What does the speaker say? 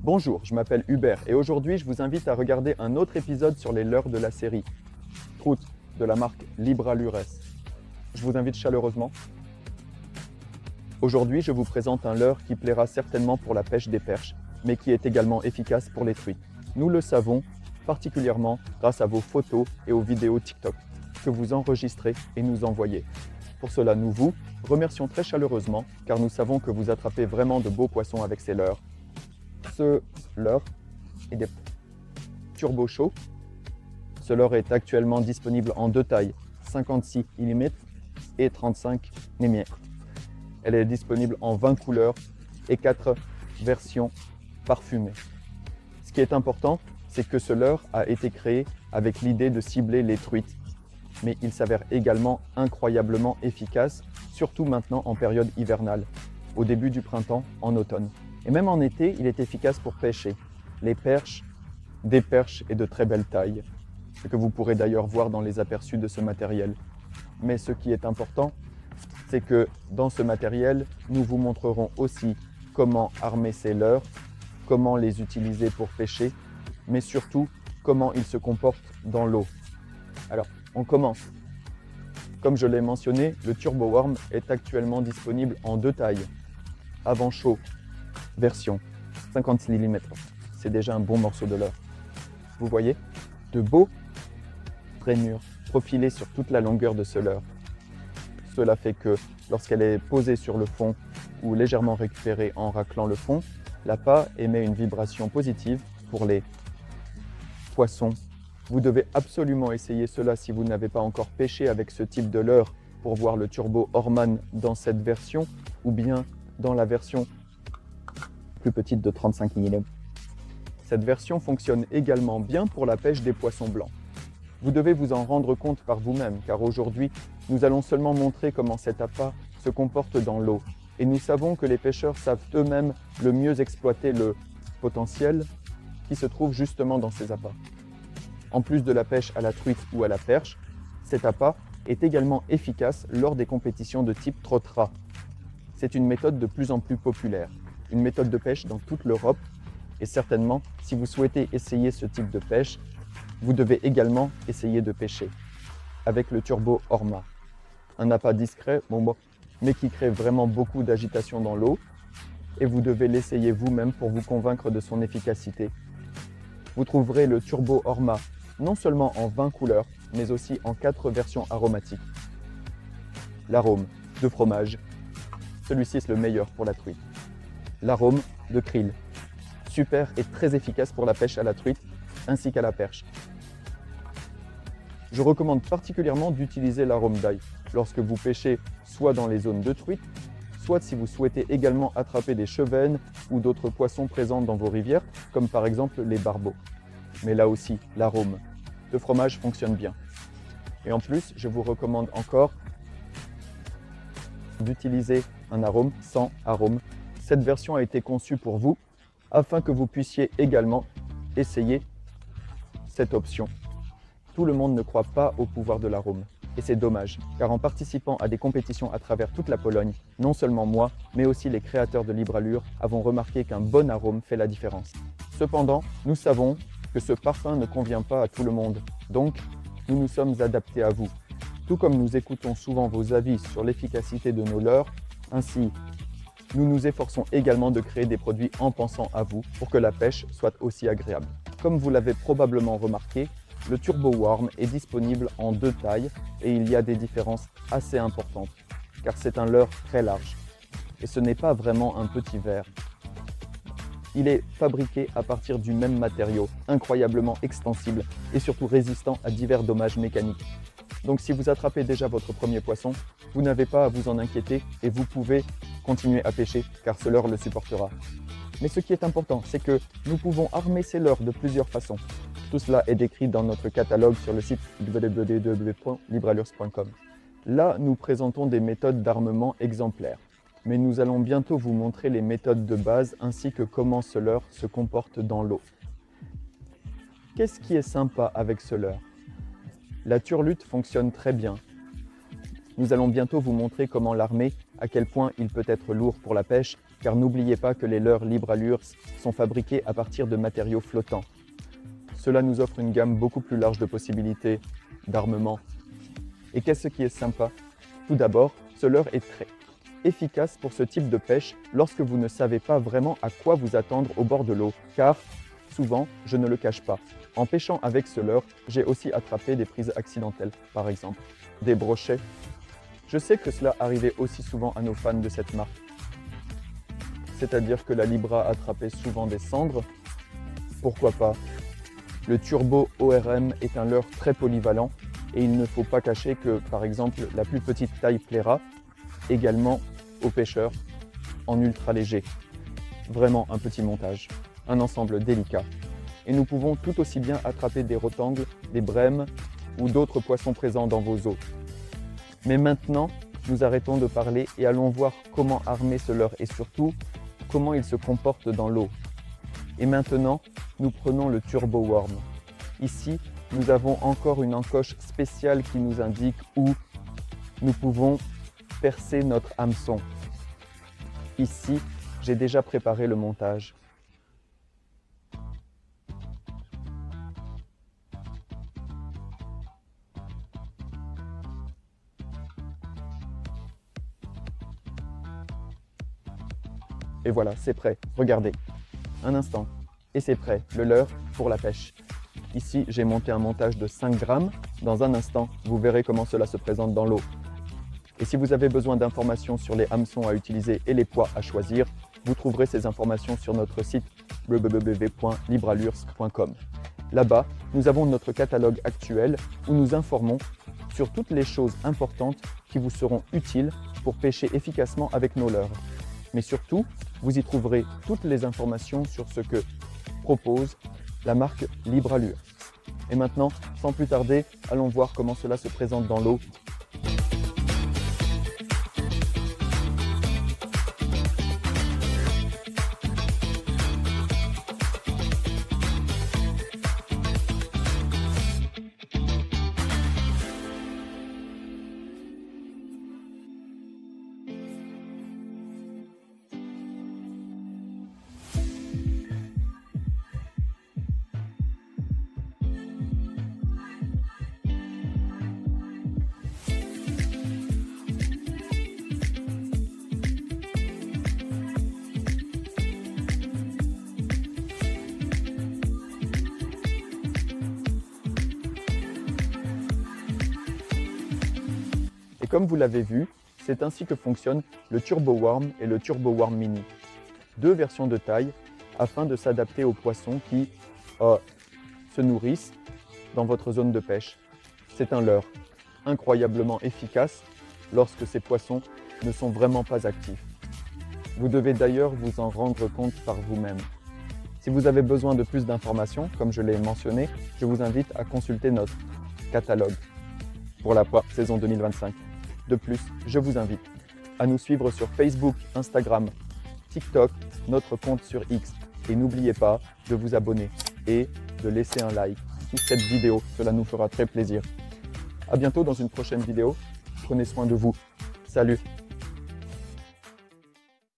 Bonjour, je m'appelle Hubert et aujourd'hui je vous invite à regarder un autre épisode sur les leurres de la série Trout de la marque Libralures. Je vous invite chaleureusement. Aujourd'hui je vous présente un leurre qui plaira certainement pour la pêche des perches, mais qui est également efficace pour les truites. Nous le savons particulièrement grâce à vos photos et aux vidéos TikTok que vous enregistrez et nous envoyez. Pour cela, nous vous remercions très chaleureusement car nous savons que vous attrapez vraiment de beaux poissons avec ces leurres. Ce leurre est des turbo chauds. Ce leurre est actuellement disponible en deux tailles, 56 mm et 35 mm. Elle est disponible en 20 couleurs et 4 versions parfumées. Ce qui est important, c'est que ce leurre a été créé avec l'idée de cibler les truites. Mais il s'avère également incroyablement efficace, surtout maintenant en période hivernale, au début du printemps, en automne. Et même en été, il est efficace pour pêcher les perches, des perches et de très belles tailles, ce que vous pourrez d'ailleurs voir dans les aperçus de ce matériel. Mais ce qui est important, c'est que dans ce matériel, nous vous montrerons aussi comment armer ces leurres, comment les utiliser pour pêcher, mais surtout comment ils se comportent dans l'eau. Alors, on commence. Comme je l'ai mentionné, le Turbo Worm est actuellement disponible en deux tailles. Avant chaud, version 56 mm. C'est déjà un bon morceau de leurre. Vous voyez, de beaux rainures profilées sur toute la longueur de ce leurre. Cela fait que lorsqu'elle est posée sur le fond ou légèrement récupérée en raclant le fond, l'appât émet une vibration positive pour les poissons. Vous devez absolument essayer cela si vous n'avez pas encore pêché avec ce type de leurre pour voir le Turbo Orman dans cette version ou bien dans la version plus petite de 35 mm. Cette version fonctionne également bien pour la pêche des poissons blancs. Vous devez vous en rendre compte par vous-même car aujourd'hui, nous allons seulement montrer comment cet appât se comporte dans l'eau. Et nous savons que les pêcheurs savent eux-mêmes le mieux exploiter le potentiel qui se trouve justement dans ces appâts. En plus de la pêche à la truite ou à la perche, cet appât est également efficace lors des compétitions de type trottra. C'est une méthode de plus en plus populaire, une méthode de pêche dans toute l'Europe. Et certainement, si vous souhaitez essayer ce type de pêche, vous devez également essayer de pêcher avec le Turbo Orma. Un appât discret, mais qui crée vraiment beaucoup d'agitation dans l'eau. Et vous devez l'essayer vous-même pour vous convaincre de son efficacité. Vous trouverez le Turbo Orma non seulement en 20 couleurs, mais aussi en 4 versions aromatiques. L'arôme de fromage, celui-ci est le meilleur pour la truite. L'arôme de krill, super et très efficace pour la pêche à la truite ainsi qu'à la perche. Je recommande particulièrement d'utiliser l'arôme d'ail lorsque vous pêchez soit dans les zones de truite, soit si vous souhaitez également attraper des chevennes ou d'autres poissons présents dans vos rivières, comme par exemple les barbeaux. Mais là aussi, l'arôme de fromage fonctionne bien. Et en plus, je vous recommande encore d'utiliser un arôme sans arôme. Cette version a été conçue pour vous afin que vous puissiez également essayer cette option. Tout le monde ne croit pas au pouvoir de l'arôme. Et c'est dommage, car en participant à des compétitions à travers toute la Pologne, non seulement moi, mais aussi les créateurs de Libralures avons remarqué qu'un bon arôme fait la différence. Cependant, nous savons que ce parfum ne convient pas à tout le monde, donc nous nous sommes adaptés à vous. Tout comme nous écoutons souvent vos avis sur l'efficacité de nos leurres, ainsi nous nous efforçons également de créer des produits en pensant à vous pour que la pêche soit aussi agréable. Comme vous l'avez probablement remarqué, le Turbo Worm est disponible en deux tailles et il y a des différences assez importantes, car c'est un leurre très large. Et ce n'est pas vraiment un petit verre. Il est fabriqué à partir du même matériau, incroyablement extensible et surtout résistant à divers dommages mécaniques. Donc si vous attrapez déjà votre premier poisson, vous n'avez pas à vous en inquiéter et vous pouvez continuer à pêcher car ce leurre le supportera. Mais ce qui est important, c'est que nous pouvons armer ces leurres de plusieurs façons. Tout cela est décrit dans notre catalogue sur le site www.libralures.com. Là, nous présentons des méthodes d'armement exemplaires. Mais nous allons bientôt vous montrer les méthodes de base ainsi que comment ce leurre se comporte dans l'eau. Qu'est-ce qui est sympa avec ce leurre? La turlute fonctionne très bien. Nous allons bientôt vous montrer comment l'armer, à quel point il peut être lourd pour la pêche, car n'oubliez pas que les leurres Libre Allure sont fabriqués à partir de matériaux flottants. Cela nous offre une gamme beaucoup plus large de possibilités d'armement. Et qu'est-ce qui est sympa? Tout d'abord, ce leurre est très efficace pour ce type de pêche lorsque vous ne savez pas vraiment à quoi vous attendre au bord de l'eau, car souvent, je ne le cache pas, en pêchant avec ce leurre, j'ai aussi attrapé des prises accidentelles, par exemple, des brochets. Je sais que cela arrivait aussi souvent à nos fans de cette marque. C'est-à-dire que la Libra attrapait souvent des cendres. Pourquoi pas? Le Turbo ORM est un leurre très polyvalent et il ne faut pas cacher que, par exemple, la plus petite taille plaira également aux pêcheurs en ultra léger. Vraiment un petit montage, un ensemble délicat. Et nous pouvons tout aussi bien attraper des rotangles, des brèmes ou d'autres poissons présents dans vos eaux. Mais maintenant, nous arrêtons de parler et allons voir comment armer ce leurre et surtout, comment il se comporte dans l'eau. Et maintenant, nous prenons le Turbo Worm. Ici, nous avons encore une encoche spéciale qui nous indique où nous pouvons percer notre hameçon. Ici, j'ai déjà préparé le montage. Et voilà, c'est prêt. Regardez. Un instant. Et c'est prêt, le leurre pour la pêche. Ici, j'ai monté un montage de 5 grammes. Dans un instant, vous verrez comment cela se présente dans l'eau. Et si vous avez besoin d'informations sur les hameçons à utiliser et les poids à choisir, vous trouverez ces informations sur notre site www.libreallures.com. Là-bas, nous avons notre catalogue actuel où nous informons sur toutes les choses importantes qui vous seront utiles pour pêcher efficacement avec nos leurres. Mais surtout, vous y trouverez toutes les informations sur ce que propose la marque Libre Allure. Et maintenant, sans plus tarder, allons voir comment cela se présente dans l'eau. Et comme vous l'avez vu, c'est ainsi que fonctionnent le Turbo Worm et le Turbo Worm Mini. Deux versions de taille afin de s'adapter aux poissons qui se nourrissent dans votre zone de pêche. C'est un leurre incroyablement efficace lorsque ces poissons ne sont vraiment pas actifs. Vous devez d'ailleurs vous en rendre compte par vous-même. Si vous avez besoin de plus d'informations, comme je l'ai mentionné, je vous invite à consulter notre catalogue pour la saison 2025. De plus, je vous invite à nous suivre sur Facebook, Instagram, TikTok, notre compte sur X. Et n'oubliez pas de vous abonner et de laisser un like sous cette vidéo, cela nous fera très plaisir. À bientôt dans une prochaine vidéo. Prenez soin de vous. Salut!